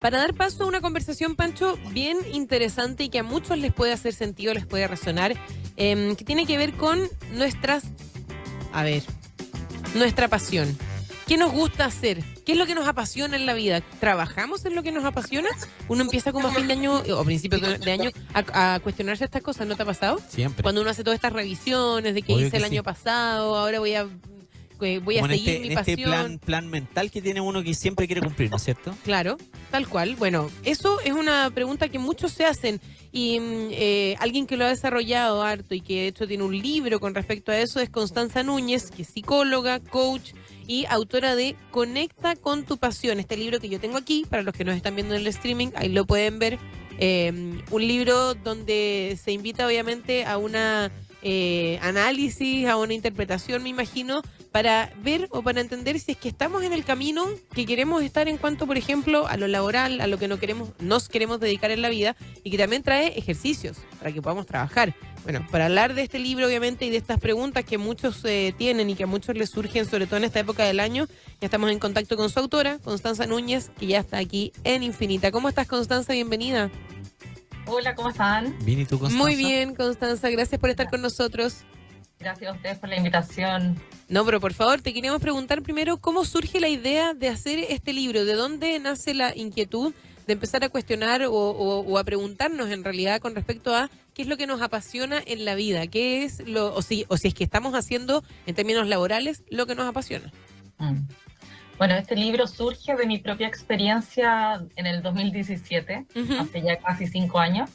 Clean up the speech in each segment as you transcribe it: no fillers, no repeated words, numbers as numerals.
Para dar paso a una conversación, Pancho, bien interesante y que a muchos les puede hacer sentido, les puede resonar, que tiene que ver con nuestra pasión. ¿Qué nos gusta hacer? ¿Qué es lo que nos apasiona en la vida? ¿Trabajamos en lo que nos apasiona? Uno empieza como a fin de año o principios de año a cuestionarse estas cosas, ¿no te ha pasado? Siempre. Cuando uno hace todas estas revisiones de qué Obvio hice que el sí. año pasado, ahora voy a Como seguir en mi este pasión. plan mental que tiene uno que siempre quiere cumplir, ¿no es cierto? Claro, tal cual. Bueno, eso es una pregunta que muchos se hacen y alguien que lo ha desarrollado harto y que de hecho tiene un libro con respecto a eso es Constanza Núñez, que es psicóloga, coach y autora de Conecta con tu pasión. Este libro que yo tengo aquí, para los que nos están viendo en el streaming, ahí lo pueden ver. Un libro donde se invita obviamente a una análisis, a una interpretación, me imagino, para ver o para entender si es que estamos en el camino que queremos estar en cuanto, por ejemplo, a lo laboral, a lo que nos queremos dedicar en la vida, y que también trae ejercicios para que podamos trabajar. Bueno, para hablar de este libro, obviamente, y de estas preguntas que muchos tienen y que a muchos les surgen, sobre todo en esta época del año, ya estamos en contacto con su autora, Constanza Núñez, que ya está aquí en Infinita. ¿Cómo estás, Constanza? Bienvenida. Hola, ¿cómo están? Bien, ¿y tú, Constanza? Muy bien, Constanza, gracias por estar con nosotros. Gracias a ustedes por la invitación. No, pero por favor, te queríamos preguntar primero cómo surge la idea de hacer este libro, de dónde nace la inquietud de empezar a cuestionar o a preguntarnos en realidad con respecto a qué es lo que nos apasiona en la vida, qué es o si es que estamos haciendo en términos laborales lo que nos apasiona. Mm. Bueno, este libro surge de mi propia experiencia en el 2017, hace ya casi 5 años,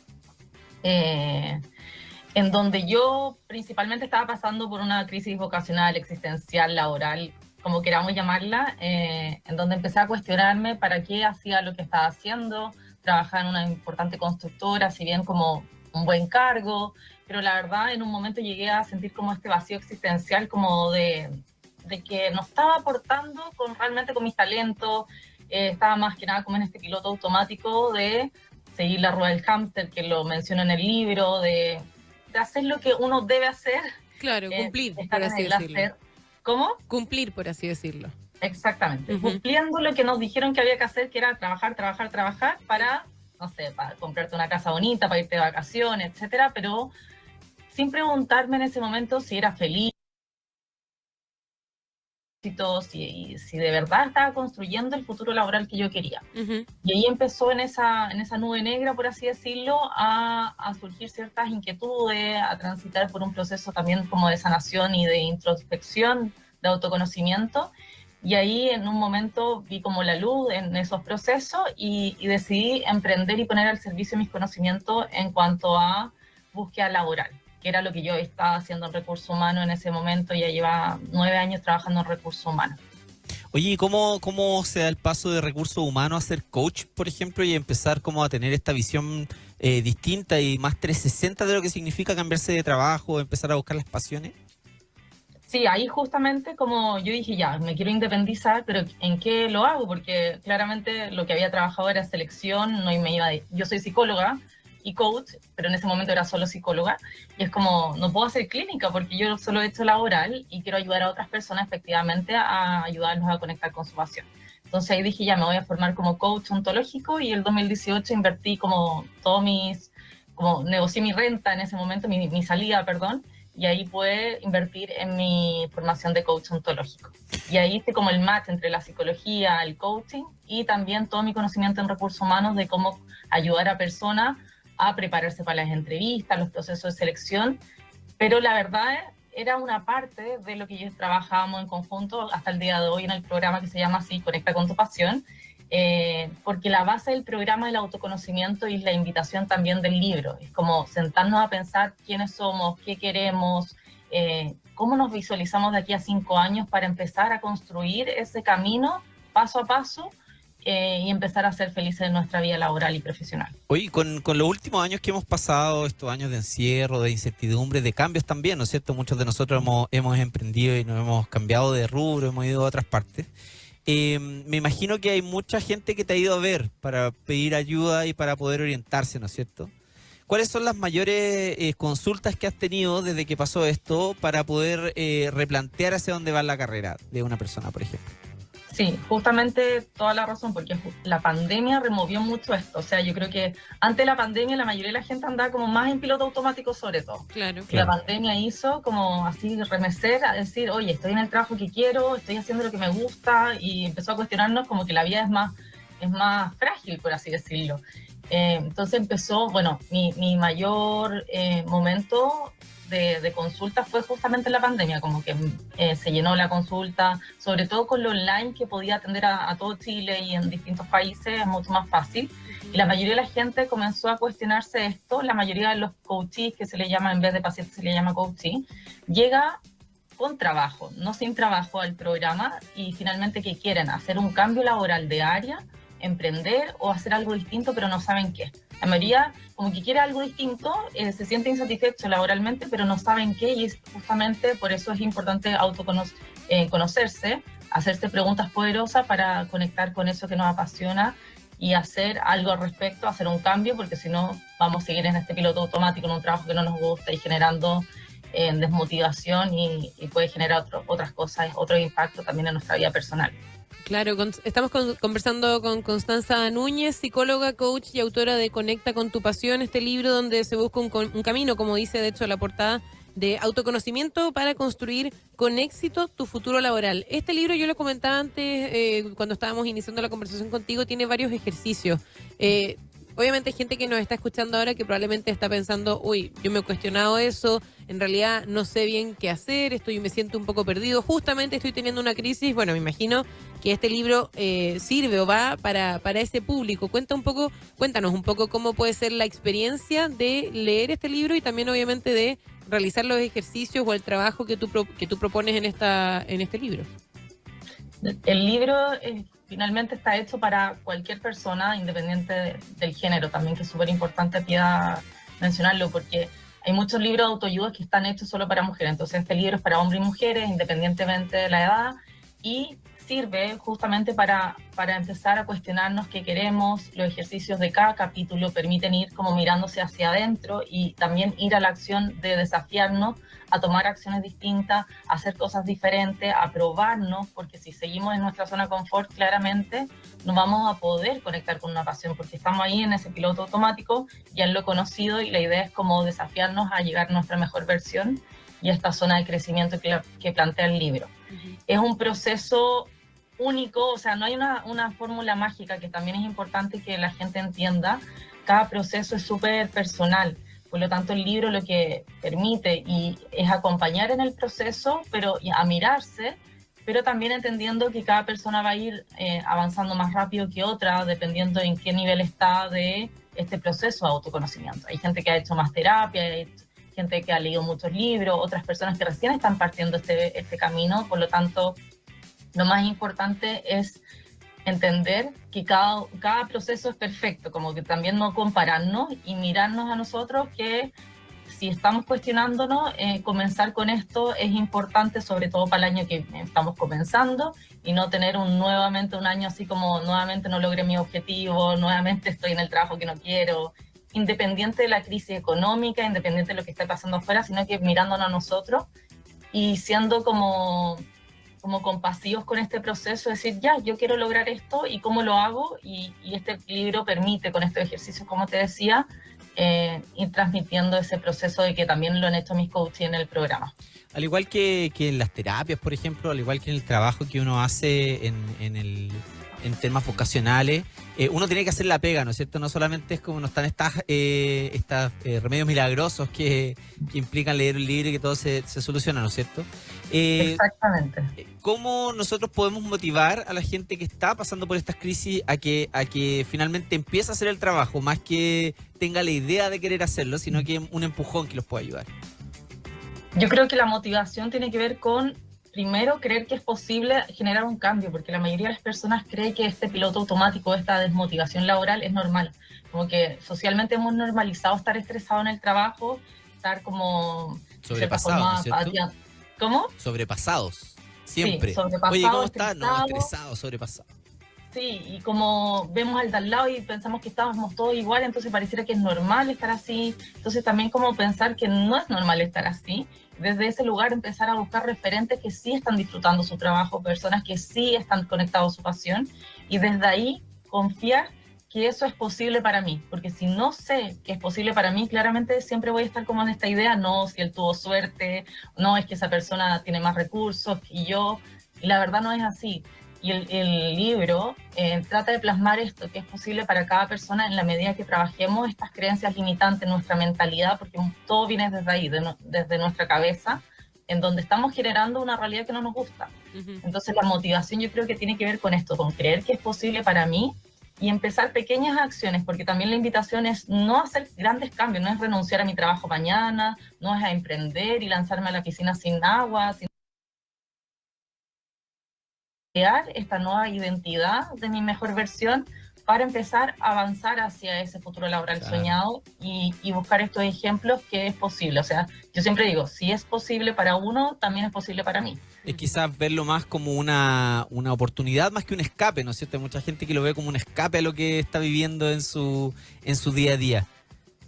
en donde yo principalmente estaba pasando por una crisis vocacional, existencial, laboral, como queramos llamarla, en donde empecé a cuestionarme para qué hacía lo que estaba haciendo. Trabajaba en una importante constructora, si bien como un buen cargo, pero la verdad en un momento llegué a sentir como este vacío existencial, como de que no estaba aportando realmente con mis talentos. Estaba más que nada como en este piloto automático de seguir la rueda del hámster, que lo menciono en el libro, de hacer lo que uno debe hacer. Claro, cumplir, estar por en así el decirlo. hacer. ¿Cómo? Cumplir, por así decirlo. Exactamente, cumpliendo lo que nos dijeron que había que hacer, que era trabajar para, no sé, para comprarte una casa bonita, para irte de vacaciones, etcétera, pero sin preguntarme en ese momento si era feliz, si de verdad estaba construyendo el futuro laboral que yo quería. Y ahí empezó en esa nube negra, por así decirlo, a surgir ciertas inquietudes, a transitar por un proceso también como de sanación y de introspección, de autoconocimiento. Y ahí en un momento vi como la luz en esos procesos y decidí emprender y poner al servicio mis conocimientos en cuanto a búsqueda laboral, que era lo que yo estaba haciendo en recursos humanos en ese momento. Ya lleva 9 años trabajando en recursos humanos. Oye, ¿y cómo se da el paso de recursos humanos a ser coach, por ejemplo, y empezar como a tener esta visión distinta y más 360 de lo que significa cambiarse de trabajo, empezar a buscar las pasiones? Sí, ahí justamente como yo dije, ya, me quiero independizar, pero ¿en qué lo hago? Porque claramente lo que había trabajado era selección, no me iba yo soy psicóloga y coach, pero en ese momento era solo psicóloga, y es como, no puedo hacer clínica porque yo solo he hecho laboral y quiero ayudar a otras personas efectivamente a ayudarlos a conectar con su pasión. Entonces ahí dije, ya, me voy a formar como coach ontológico, y el 2018 invertí como negocié mi renta en ese momento, mi salida, perdón, y ahí pude invertir en mi formación de coach ontológico. Y ahí hice como el match entre la psicología, el coaching y también todo mi conocimiento en recursos humanos de cómo ayudar a personas a prepararse para las entrevistas, los procesos de selección. Pero la verdad era una parte de lo que yo trabajábamos en conjunto hasta el día de hoy en el programa que se llama así, Conecta con tu pasión, porque la base del programa es el autoconocimiento y la invitación también del libro. Es como sentarnos a pensar quiénes somos, qué queremos, cómo nos visualizamos de aquí a 5 años para empezar a construir ese camino paso a paso y empezar a ser felices en nuestra vida laboral y profesional. Oye, con los últimos años que hemos pasado, estos años de encierro, de incertidumbre, de cambios también, ¿no es cierto? Muchos de nosotros hemos emprendido y nos hemos cambiado de rubro, hemos ido a otras partes. Me imagino que hay mucha gente que te ha ido a ver para pedir ayuda y para poder orientarse, ¿no es cierto? ¿Cuáles son las mayores consultas que has tenido desde que pasó esto para poder replantear hacia dónde va la carrera de una persona, por ejemplo? Sí, justamente toda la razón, porque la pandemia removió mucho esto. O sea, yo creo que antes de la pandemia la mayoría de la gente andaba como más en piloto automático sobre todo. Claro. Y la Claro. pandemia hizo como así remecer a decir, oye, estoy en el trabajo que quiero, estoy haciendo lo que me gusta, y empezó a cuestionarnos como que la vida es más frágil, por así decirlo. Entonces empezó, bueno, mi mayor momento de consulta fue justamente en la pandemia, como que se llenó la consulta, sobre todo con lo online que podía atender a todo Chile y en distintos países, es mucho más fácil. Y la mayoría de la gente comenzó a cuestionarse esto, la mayoría de los coaches, que se le llama, en vez de pacientes se le llama coachee, llega con trabajo, no sin trabajo al programa, y finalmente que quieren hacer un cambio laboral de área, emprender o hacer algo distinto, pero no saben qué. La mayoría como que quiere algo distinto, se siente insatisfecho laboralmente, pero no saben qué, y es justamente por eso es importante conocerse, hacerse preguntas poderosas para conectar con eso que nos apasiona y hacer algo al respecto, hacer un cambio, porque si no vamos a seguir en este piloto automático, en un trabajo que no nos gusta y generando desmotivación y puede generar otras cosas, otro impacto también en nuestra vida personal. Claro, estamos conversando con Constanza Núñez, psicóloga, coach y autora de Conecta con tu pasión, este libro donde se busca un camino, como dice de hecho la portada, de autoconocimiento para construir con éxito tu futuro laboral. Este libro, yo lo comentaba antes, cuando estábamos iniciando la conversación contigo, tiene varios ejercicios. Obviamente hay gente que nos está escuchando ahora que probablemente está pensando, uy, yo me he cuestionado eso, en realidad no sé bien qué hacer, me siento un poco perdido, justamente estoy teniendo una crisis. Bueno, me imagino que este libro sirve o va para ese público. Cuéntanos un poco cómo puede ser la experiencia de leer este libro y también obviamente de realizar los ejercicios o el trabajo que tú propones en este libro. El libro finalmente está hecho para cualquier persona, independiente del género, también, que es súper importante mencionarlo, porque hay muchos libros de autoayuda que están hechos solo para mujeres. Entonces este libro es para hombres y mujeres, independientemente de la edad, y sirve justamente para empezar a cuestionarnos qué queremos. Los ejercicios de cada capítulo permiten ir como mirándose hacia adentro y también ir a la acción de desafiarnos a tomar acciones distintas, a hacer cosas diferentes, a probarnos, porque si seguimos en nuestra zona de confort, claramente no vamos a poder conectar con una pasión, porque estamos ahí en ese piloto automático, ya en lo conocido, y la idea es como desafiarnos a llegar a nuestra mejor versión y a esta zona de crecimiento que plantea el libro. Es un proceso único, o sea, no hay una fórmula mágica, que también es importante que la gente entienda. Cada proceso es súper personal, por lo tanto el libro lo que permite y es acompañar en el proceso, pero a mirarse, pero también entendiendo que cada persona va a ir avanzando más rápido que otra, dependiendo en qué nivel está de este proceso de autoconocimiento. Hay gente que ha hecho más terapia, hay gente que ha leído muchos libros, otras personas que recién están partiendo este camino. Por lo tanto, lo más importante es entender que cada proceso es perfecto, como que también no compararnos y mirarnos a nosotros, que si estamos cuestionándonos, comenzar con esto es importante, sobre todo para el año que estamos comenzando, y no tener nuevamente un año así como nuevamente no logré mi objetivo, nuevamente estoy en el trabajo que no quiero, independiente de la crisis económica, independiente de lo que está pasando afuera, sino que mirándonos a nosotros y siendo como compasivos con este proceso, decir, ya, yo quiero lograr esto y cómo lo hago, y este libro permite, con estos ejercicios, como te decía, ir transmitiendo ese proceso, de que también lo han hecho mis coaches en el programa. Al igual que en las terapias, por ejemplo, al igual que en el trabajo que uno hace en temas vocacionales, uno tiene que hacer la pega, ¿no es cierto? No solamente es como no están estas remedios milagrosos que implican leer un libro y que todo se soluciona, ¿no es cierto? Exactamente. ¿Cómo nosotros podemos motivar a la gente que está pasando por estas crisis a que finalmente empiece a hacer el trabajo, más que tenga la idea de querer hacerlo, sino que un empujón que los pueda ayudar? Yo creo que la motivación tiene que ver con, primero, creer que es posible generar un cambio, porque la mayoría de las personas cree que este piloto automático, esta desmotivación laboral es normal. Como que socialmente hemos normalizado estar estresado en el trabajo, estar como sobrepasados, ¿no es cierto? ¿Cómo? Sobrepasados, siempre. Sí, sobrepasados. Oye, ¿cómo estás? No, estresado, sobrepasado. Sí, y como vemos al de al lado y pensamos que estábamos todos igual, entonces pareciera que es normal estar así. Entonces también como pensar que no es normal estar así. Desde ese lugar empezar a buscar referentes que sí están disfrutando su trabajo, personas que sí están conectados a su pasión, y desde ahí confiar que eso es posible para mí, porque si no sé que es posible para mí, claramente siempre voy a estar como en esta idea, no, si él tuvo suerte, no, es que esa persona tiene más recursos que yo, y la verdad no es así. Y el libro trata de plasmar esto, que es posible para cada persona en la medida que trabajemos estas creencias limitantes, nuestra mentalidad, porque todo viene desde ahí, desde nuestra cabeza, en donde estamos generando una realidad que no nos gusta. Entonces la motivación yo creo que tiene que ver con esto, con creer que es posible para mí y empezar pequeñas acciones, porque también la invitación es no hacer grandes cambios, no es renunciar a mi trabajo mañana, no es a emprender y lanzarme a la piscina sin agua, sino crear esta nueva identidad de mi mejor versión para empezar a avanzar hacia ese futuro laboral soñado y buscar estos ejemplos que es posible. O sea, yo siempre digo, si es posible para uno, también es posible para mí. Es quizás verlo más como una oportunidad más que un escape, ¿no es cierto? Hay mucha gente que lo ve como un escape a lo que está viviendo en su día a día.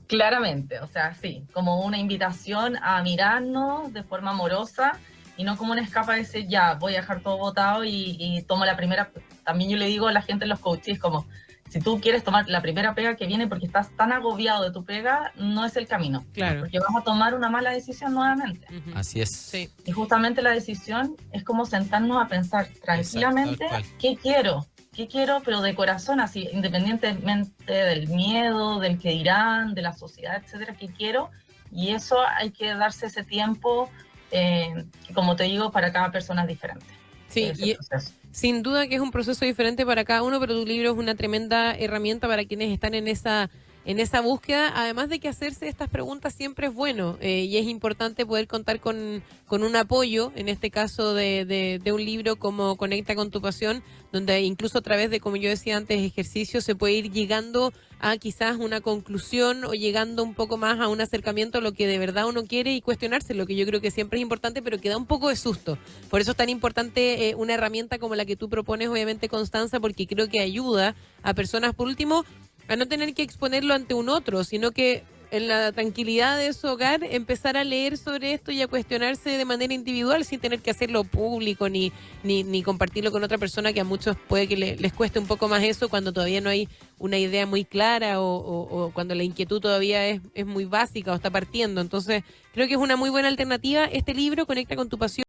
Claramente, o sea, sí, como una invitación a mirarnos de forma amorosa y no como una escapa de decir, ya, voy a dejar todo botado y tomo la primera. También yo le digo a la gente en los coaches, como, si tú quieres tomar la primera pega que viene porque estás tan agobiado de tu pega, no es el camino. Claro. Porque vas a tomar una mala decisión nuevamente. Así es. Sí. Y justamente la decisión es como sentarnos a pensar tranquilamente, Exacto, ¿qué quiero? ¿Qué quiero? Pero de corazón, así, independientemente del miedo, del que dirán, de la sociedad, etcétera, ¿qué quiero? Y eso hay que darse ese tiempo, que como te digo, para cada persona es diferente. Sí, y Proceso. sin duda que es un proceso diferente para cada uno, pero tu libro es una tremenda herramienta para quienes están en esa búsqueda. Además de que hacerse estas preguntas siempre es bueno, y es importante poder contar con un apoyo, en este caso de un libro como Conecta con tu pasión, donde incluso a través de, como yo decía antes, ejercicios, se puede ir llegando a quizás una conclusión o llegando un poco más a un acercamiento a lo que de verdad uno quiere y cuestionarse, lo que yo creo que siempre es importante, pero que da un poco de susto. Por eso es tan importante una herramienta como la que tú propones, obviamente, Constanza, porque creo que ayuda a personas, por último, a no tener que exponerlo ante un otro, sino que en la tranquilidad de su hogar empezar a leer sobre esto y a cuestionarse de manera individual sin tener que hacerlo público ni compartirlo con otra persona, que a muchos puede que les cueste un poco más eso cuando todavía no hay una idea muy clara o cuando la inquietud todavía es muy básica o está partiendo. Entonces creo que es una muy buena alternativa este libro, Conecta con tu pasión.